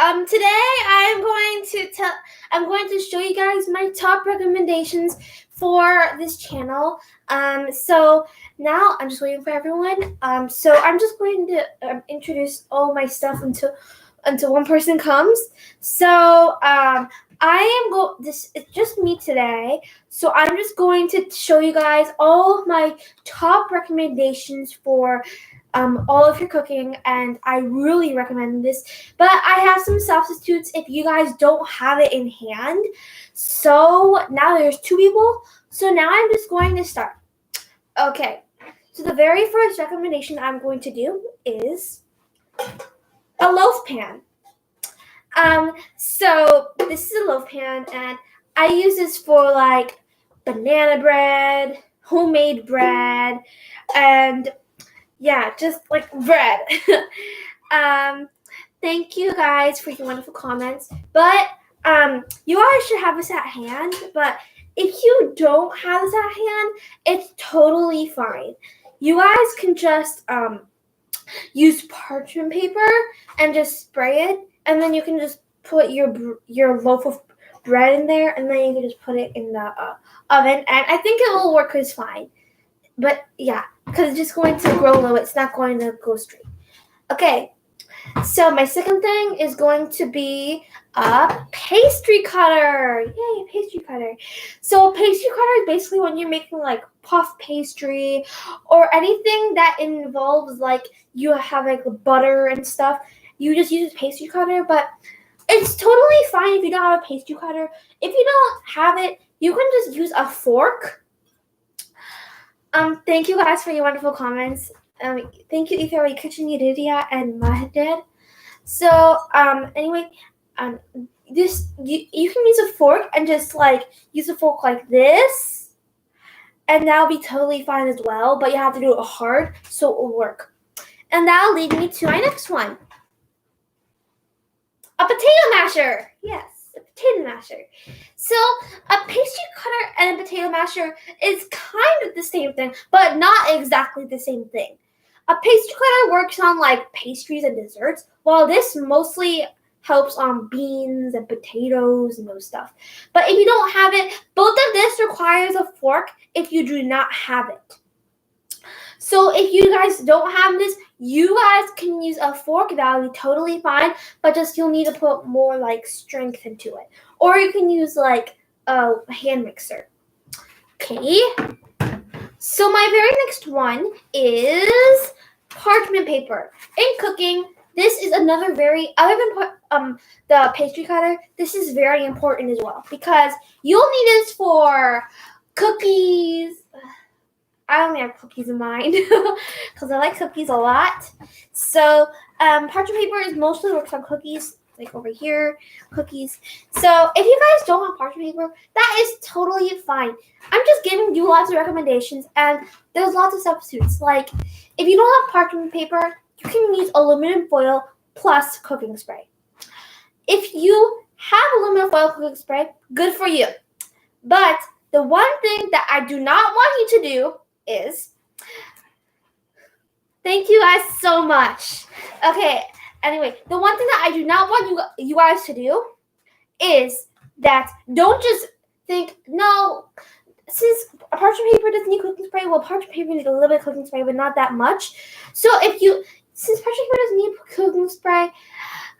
Today I'm going to show you guys my top recommendations for this channel. So now I'm just waiting for everyone. So I'm just going to introduce all my stuff until one person comes. So it's just me today. So I'm just going to show you guys all of my top recommendations for all of your cooking, and I really recommend this. But I have some substitutes if you guys don't have it in hand. So now there's 2 people. So now I'm just going to start. Okay. So the very first recommendation I'm going to do is a loaf pan. So this is a loaf pan, and I use this for like banana bread, homemade bread, and yeah, just like bread. Thank you guys for your wonderful comments. But you guys should have this at hand. But if you don't have this at hand, it's totally fine. You guys can just use parchment paper and just spray it, and then you can just put your loaf of bread in there, and then you can just put it in the oven, and I think it will work just fine. But yeah, because it's just going to grow low. It's not going to go straight. Okay, so my second thing is going to be a pastry cutter. Yay, pastry cutter. So a pastry cutter is basically when you're making like puff pastry or anything that involves like you have like butter and stuff. You just use a pastry cutter, but it's totally fine if you don't have a pastry cutter. If you don't have it, you can just use a fork. Thank you guys for your wonderful comments. Thank you, Ether, Kitchen Yedidia, and Mahadad. So, anyway, you can use a fork and just like use a fork like this, and that'll be totally fine as well. But you have to do it hard so it will work. And that'll lead me to my next one, a potato masher. Yes. Potato masher. So a pastry cutter and a potato masher is kind of the same thing, but not exactly the same thing. A pastry cutter works on like pastries and desserts, while this mostly helps on beans and potatoes and those stuff. But if you don't have it, both of this requires a fork if you do not have it. So if you guys don't have this, you guys can use a fork. That would be totally fine, but just you'll need to put more like strength into it. Or you can use like a hand mixer. Okay. So my very next one is parchment paper. In cooking, this is another other than the pastry cutter, this is very important as well because you'll need this for cookies. I only have cookies in mind because I like cookies a lot. So parchment paper is mostly works on cookies, like over here, cookies. So if you guys don't have parchment paper, that is totally fine. I'm just giving you lots of recommendations, and there's lots of substitutes. Like if you don't have parchment paper, you can use aluminum foil plus cooking spray. If you have aluminum foil cooking spray, good for you. But the one thing that I do not want you to do is, thank you guys so much. Okay, anyway, the one thing that I do not want you guys to do is that don't just think, no, since parchment paper doesn't need cooking spray, well, parchment paper needs a little bit of cooking spray, but not that much. So since parchment paper doesn't need cooking spray,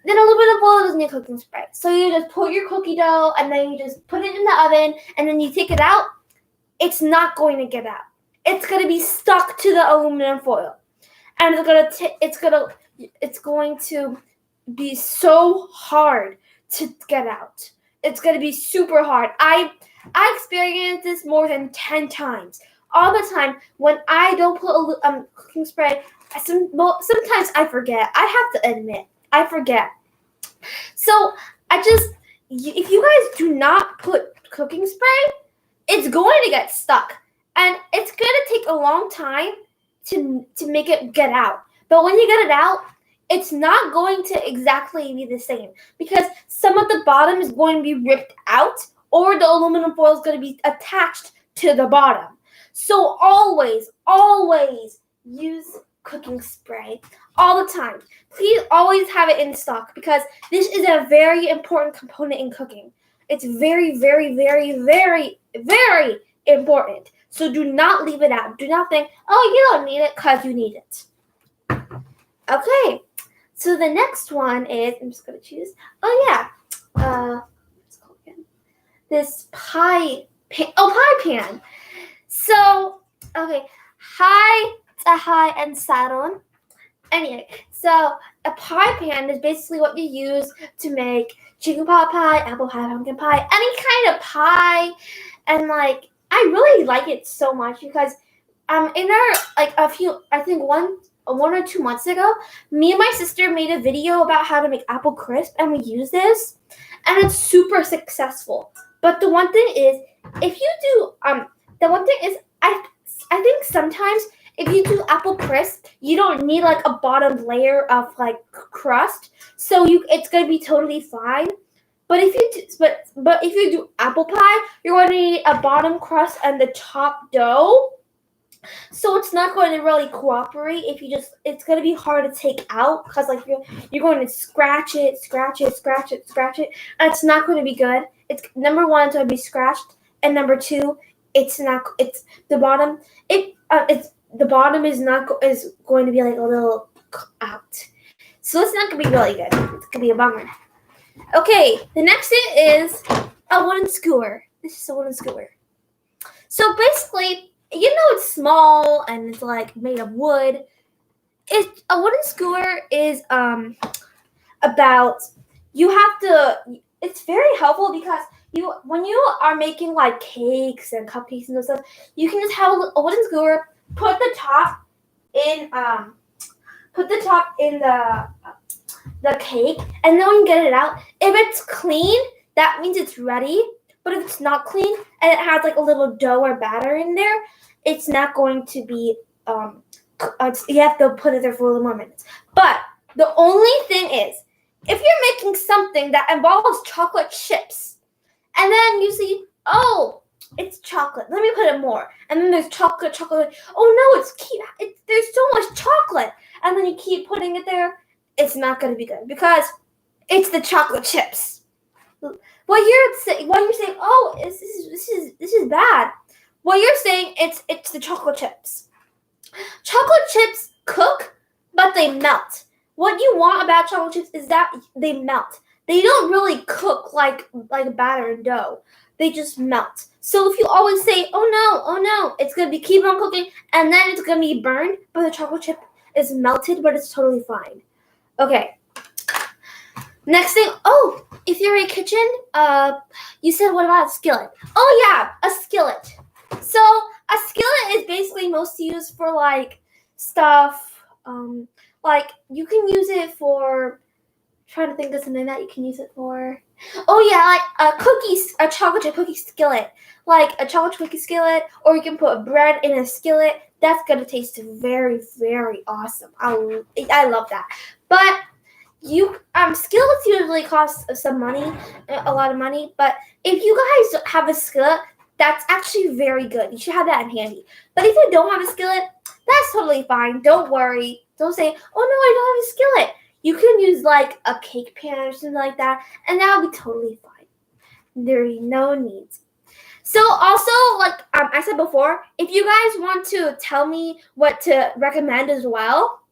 then a little bit of oil doesn't need cooking spray. So you just put your cookie dough, and then you just put it in the oven, and then you take it out. It's not going to get out. It's going to be stuck to the aluminum foil, and it's going to be so hard to get out. It's going to be super hard. I experienced this more than 10 times. All the time when I don't put cooking spray, sometimes I forget. I have to admit, I forget. So if you guys do not put cooking spray, it's going to get stuck. And it's going to take a long time to make it get out. But when you get it out, it's not going to exactly be the same because some of the bottom is going to be ripped out, or the aluminum foil is going to be attached to the bottom. So always use cooking spray all the time. Please always have it in stock because this is a very important component in cooking. It's very, very, very, very, very important. So do not leave it out. Do not think, oh, you don't need it because you need it. Okay, so the next one is, I'm just going to choose, what's it called again? This pie pan. So, okay, hi, tahay, and saron. Anyway, so a pie pan is basically what you use to make chicken pot pie, apple pie, pumpkin pie, any kind of pie. And like, I really like it so much because in our one or 2 months ago, me and my sister made a video about how to make apple crisp, and we use this, and it's super successful. But the one thing is, I think sometimes if you do apple crisp, you don't need like a bottom layer of like crust, so it's gonna be totally fine. But if you do apple pie, you're going to need a bottom crust and the top dough. So it's not going to really cooperate if you it's going to be hard to take out because like you're going to scratch it, and it's not going to be good. It's number one, it's going to be scratched, and number two, the bottom is going to be like a little out. So it's not going to be really good. It's going to be a bummer. Okay, the next thing is a wooden skewer. This is a wooden skewer. So basically, it's small and it's like made of wood. A wooden skewer is it's very helpful because when you are making like cakes and cupcakes and those stuff, you can just have a wooden skewer, put the top in the cake, and then when you get it out, if it's clean, that means it's ready. But if it's not clean and it has like a little dough or batter in there, it's not going to be. You have to put it there for a little more minutes. But the only thing is, if you're making something that involves chocolate chips, and then you see, oh, it's chocolate. Let me put it more. And then there's chocolate. Oh no, there's so much chocolate, and then you keep putting it there. It's not going to be good because it's the chocolate chips. What you're saying, oh, this is bad. What you're saying, it's the chocolate chips. Chocolate chips cook, but they melt. What you want about chocolate chips is that they melt. They don't really cook like batter and dough. They just melt. So if you always say, oh no, it's going to keep on cooking, and then it's going to be burned, but the chocolate chip is melted, but it's totally fine. Okay. Next thing, if you're in a kitchen, you said what about a skillet? Oh yeah, a skillet. So a skillet is basically mostly used for like stuff, like you can use it for, trying to think of something that you can use it for. Oh yeah, like a chocolate chip cookie skillet. Like a chocolate chip cookie skillet, or you can put bread in a skillet. That's gonna taste very, very awesome. I love that. But skillets usually cost some money, a lot of money. But if you guys have a skillet, that's actually very good. You should have that in handy. But if you don't have a skillet, that's totally fine. Don't worry. Don't say, oh no, I don't have a skillet. You can use like a cake pan or something like that, and that'll be totally fine. There's no needs. So also, like I said before, if you guys want to tell me what to recommend as well,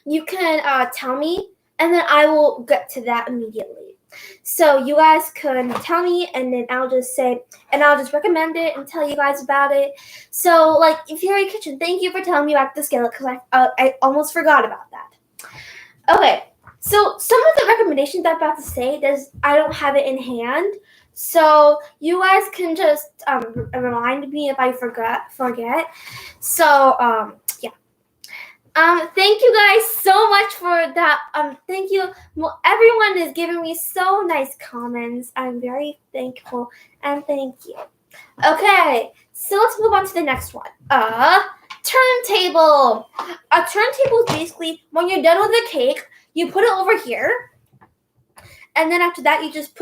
you can tell me, and then I will get to that immediately. So you guys can tell me, and then I'll just recommend it and tell you guys about it. So like, if you're in the kitchen, thank you for telling me about the skillet because I almost forgot about that. Okay, so some of the recommendations I'm about to say, I don't have it in hand. So you guys can just remind me if I forget. So yeah. Thank you guys so much for that. Thank you. Well, everyone is giving me so nice comments. I'm very thankful and thank you. Okay, so let's move on to the next one. Turntable. A turntable is basically when you're done with the cake, you put it over here. And then after that, you just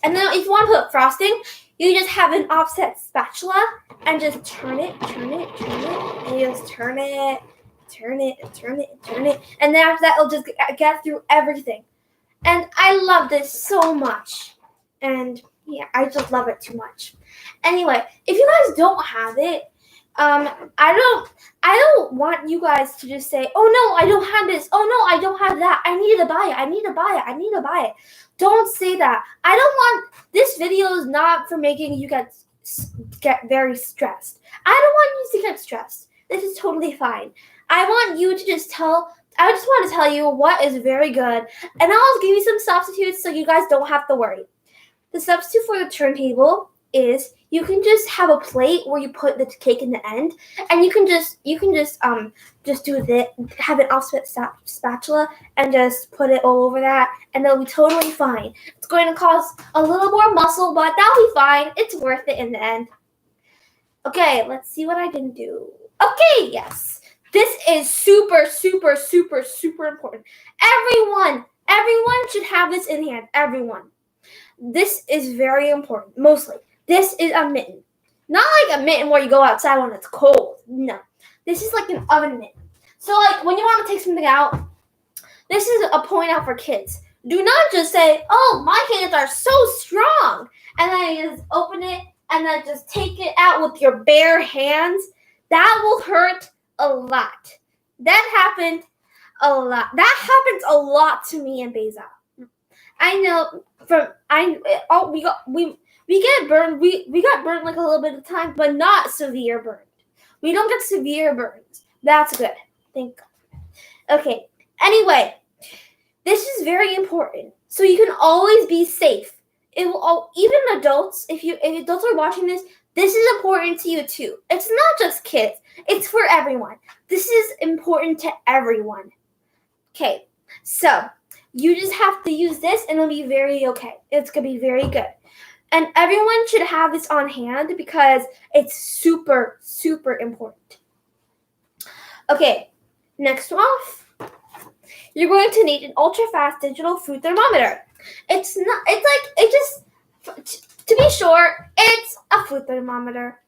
and then if you want to put frosting, you just have an offset spatula and just turn it, and you just turn it, turn it and turn it and turn it. And then after that, it'll just get through everything. And I love this so much. And yeah, I just love it too much. Anyway, if you guys don't have it, I don't want you guys to just say, oh no, I don't have this. Oh no, I don't have that. I need to buy it. I need to buy it. I need to buy it. Don't say that. I don't want, this video is not for making you get very stressed. I don't want you to get stressed. This is totally fine. I want you to just I just want to tell you what is very good, and I'll give you some substitutes so you guys don't have to worry. The substitute for the turntable is you can just have a plate where you put the cake in the end, and you can just do this, have an offset spatula, and just put it all over that, and it'll be totally fine. It's going to cost a little more muscle, but that'll be fine. It's worth it in the end. Okay, let's see what I didn't do. Okay, yes. This is super, super, super, super important. Everyone should have this in hand. Everyone. This is very important, mostly. This is a mitten. Not like a mitten where you go outside when it's cold. No. This is like an oven mitten. So like when you want to take something out, this is a point out for kids. Do not just say, oh, my hands are so strong. And then you just open it and then just take it out with your bare hands. That will hurt a lot. That happened a lot. That happens a lot to me and Beza. I know we get burned. We got burned like a little bit of time, but not severe burned. We don't get severe burns. That's good. Thank God. Okay. Anyway, this is very important. So you can always be safe. It will even adults, if adults are watching this, this is important to you too. It's not just kids. It's for everyone. This is important to everyone. Okay. So you just have to use this and it'll be very okay. It's going to be very good. And everyone should have this on hand because it's super, super important. Okay, next off, you're going to need an ultra-fast digital food thermometer. To be short, it's a food thermometer.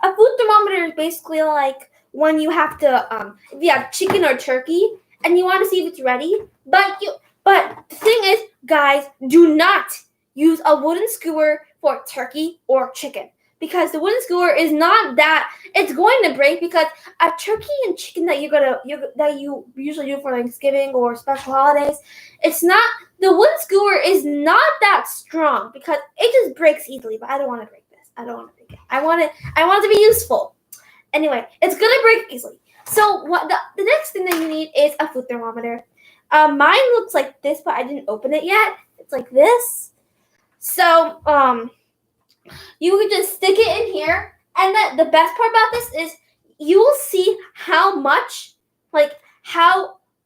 A food thermometer is basically like when you have to, if you have chicken or turkey and you want to see if it's ready, but the thing is, guys, do not use a wooden skewer for turkey or chicken because the wooden skewer is not that. It's going to break because a turkey and chicken that you usually do for Thanksgiving or special holidays, the wooden skewer is not that strong because it just breaks easily. But I don't want to break this. I don't want to break it. I want it to be useful. Anyway, it's gonna break easily. So what the next thing that you need is a food thermometer. Mine looks like this, but I didn't open it yet. It's like this. So, you can just stick it in here. And the best part about this is you will see how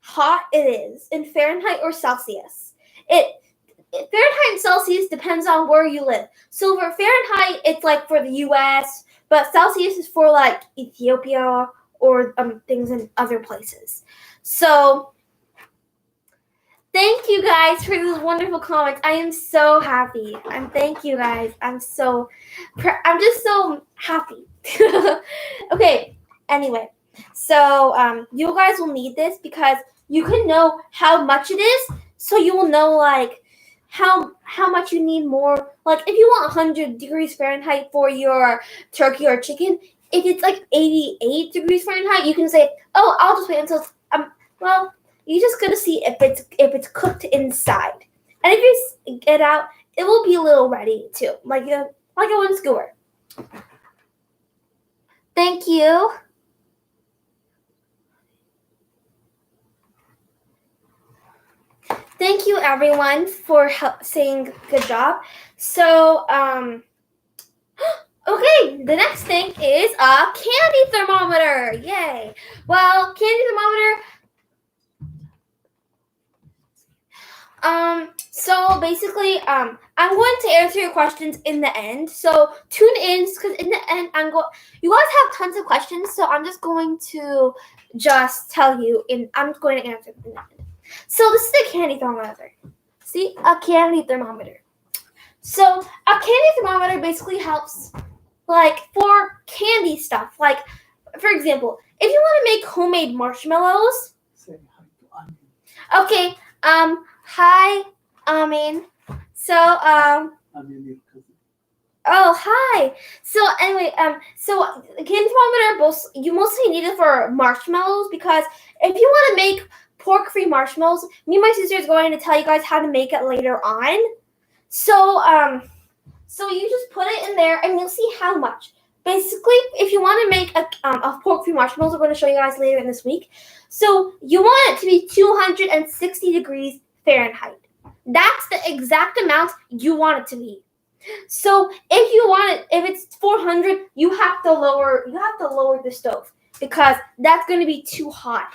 hot it is in Fahrenheit or Celsius. Fahrenheit and Celsius depends on where you live. So for Fahrenheit, it's like for the U.S., but Celsius is for like Ethiopia or things in other places. So thank you guys for those wonderful comments. I am so happy. And thank you guys. I'm just so happy. Okay. Anyway, so you guys will need this because you can know how much it is. So you will know like how much you need more. Like if you want 100 degrees Fahrenheit for your turkey or chicken, if it's like 88 degrees Fahrenheit, you can say, oh, I'll just wait until you're just gonna see if it's cooked inside, and if you get out, it will be a little ready too, like a wooden skewer. Thank you. Thank you everyone for saying good job. So okay, the next thing is a candy thermometer. Yay! Well, candy thermometer. So basically, I'm going to answer your questions in the end. So tune in because in the end, you guys have tons of questions. So I'm just going to tell you I'm going to answer them in the end. So this is a candy thermometer. See, a candy thermometer. So a candy thermometer basically helps like for candy stuff. Like, for example, if you want to make homemade marshmallows. Say hi to Amin. Okay. Hi, Amin. So Amin, your cousin. Oh, hi. So anyway, so canned thermometer you mostly need it for marshmallows because if you want to make pork-free marshmallows, me and my sister is going to tell you guys how to make it later on. So so you just put it in there and you'll see how much. Basically, if you want to make a pork-free marshmallows, we're going to show you guys later in this week. So you want it to be 260 degrees Fahrenheit. That's the exact amount you want it to be. So if you want it, if it's 400, you have to lower the stove because that's going to be too hot.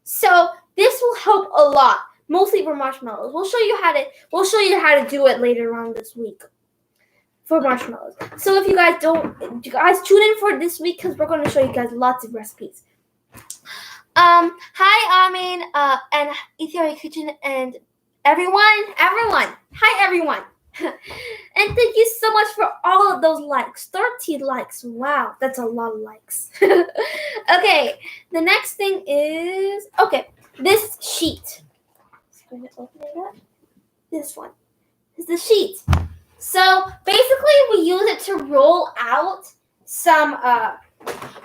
So this will help a lot, mostly for marshmallows. We'll show you how to do it later on this week for marshmallows. So if you guys tune in for this week because we're going to show you guys lots of recipes. Hi, Amin, and Ethiopia Kitchen, and everyone. Hi, everyone. And thank you so much for all of those likes. 13 likes. Wow, that's a lot of likes. Okay, the next thing is this sheet. I'm going to open it up. This one is the sheet. So basically, we use it to roll out some.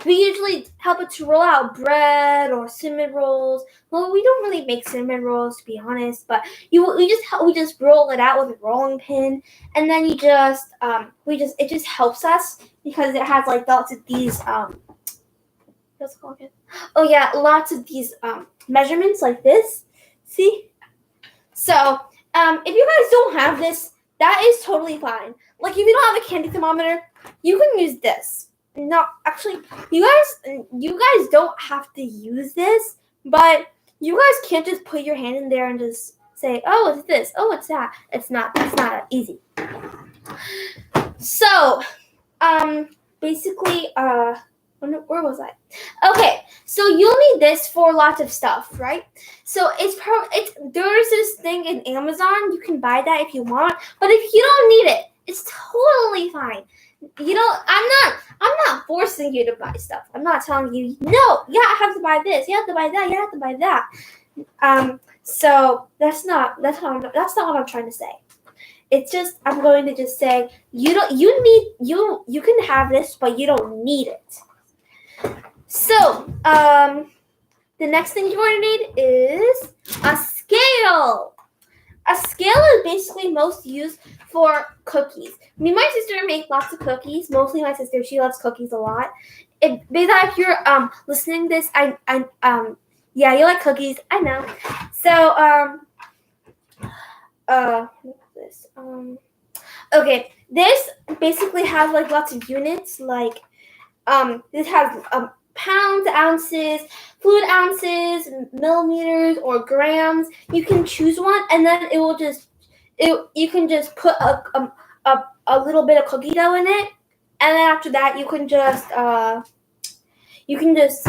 We usually help it to roll out bread or cinnamon rolls. Well, we don't really make cinnamon rolls, to be honest, but we just roll it out with a rolling pin, and then it just helps us because it has like lots of these what's it called again? Oh yeah, lots of these measurements like this. See? So if you guys don't have this, that is totally fine. Like if you don't have a candy thermometer, you can use this. No, actually, you guys don't have to use this, but you guys can't just put your hand in there and just say, "Oh, it's this. Oh, it's that." It's not easy. So, basically, where was I? Okay, so you'll need this for lots of stuff, right? So there's this thing in Amazon. You can buy that if you want, but if you don't need it, it's totally fine. I'm not forcing you to buy stuff. I'm not telling you, no, I have to buy this, you have to buy that, you have to buy that. So that's not what I'm trying to say. It's just I'm going to just say you can have this, but you don't need it. So the next thing you're going to need is a scale. A scale is basically most used for cookies. Me and my sister make lots of cookies. Mostly my sister. She loves cookies a lot. If you're listening to this, yeah, you like cookies. I know. So this okay. This basically has like lots of units. Like this has pounds, ounces, fluid ounces, millimeters, or grams. You can choose one, and then you can just put a little bit of cookie dough in it, and then after that you can just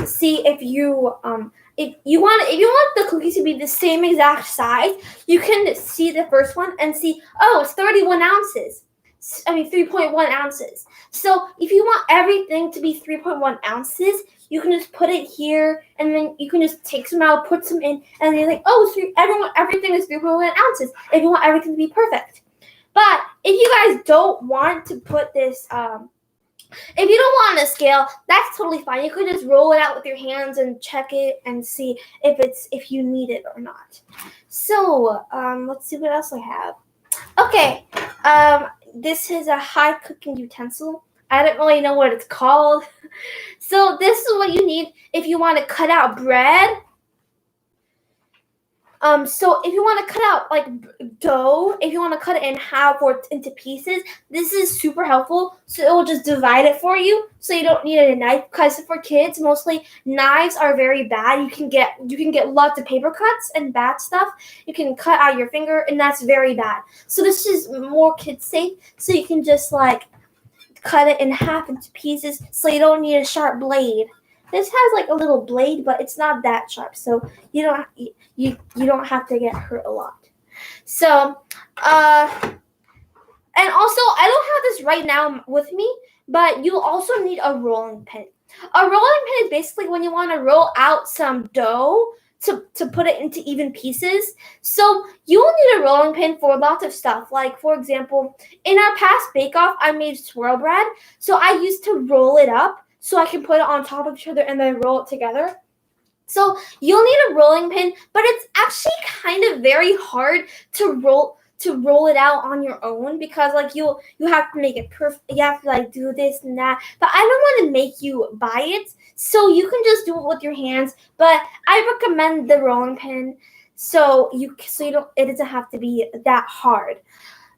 see if you want the cookies to be the same exact size. You can see the first one and see, oh, it's 31 ounces. 3.1 ounces. So if you want everything to be 3.1 ounces, you can just put it here, and then you can just take some out, put some in, and then you're like, oh, everything is 3.1 ounces. If you want everything to be perfect. But if you guys don't want to put this, if you don't want a scale, that's totally fine. You could just roll it out with your hands and check it and see if you need it or not. So let's see what else I have. Okay, this is a high cooking utensil. I don't really know what it's called. So this is what you need if you want to cut out bread. So if you want to cut out like dough, if you want to cut it in half or into pieces, this is super helpful. So it will just divide it for you. So you don't need a knife, because for kids, mostly knives are very bad. You can get lots of paper cuts and bad stuff. You can cut out your finger, and that's very bad. So this is more kid safe. So you can just like cut it in half into pieces. So you don't need a sharp blade. This has like a little blade, but it's not that sharp, so you don't have to get hurt a lot. So, and also I don't have this right now with me, but you also need a rolling pin. A rolling pin is basically when you want to roll out some dough to put it into even pieces. So you will need a rolling pin for lots of stuff. Like, for example, in our past bake-off, I made swirl bread. So I used to roll it up so I can put it on top of each other and then roll it together. So you'll need a rolling pin, but it's actually kind of very hard to roll it out on your own because like you have to make it perfect. You have to like do this and that. But I don't want to make you buy it, so you can just do it with your hands. But I recommend the rolling pin, so you don't, it doesn't have to be that hard.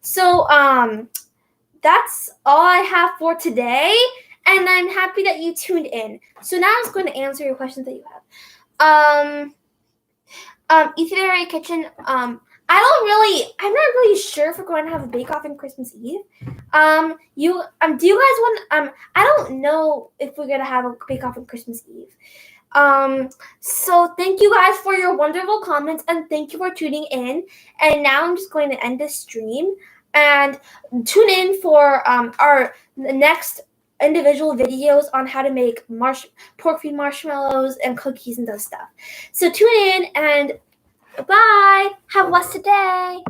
So that's all I have for today, and I'm happy that you tuned in. So now I'm just going to answer your questions that you have. Ethiopian Kitchen. I'm not really sure if we're going to have a bake-off on Christmas Eve. Do you guys want, I don't know if we're going to have a bake-off on Christmas Eve. So thank you guys for your wonderful comments, and thank you for tuning in. And now I'm just going to end this stream, and tune in for our next individual videos on how to make pork feed marshmallows and cookies and those stuff. So tune in, and bye. Have a blessed day.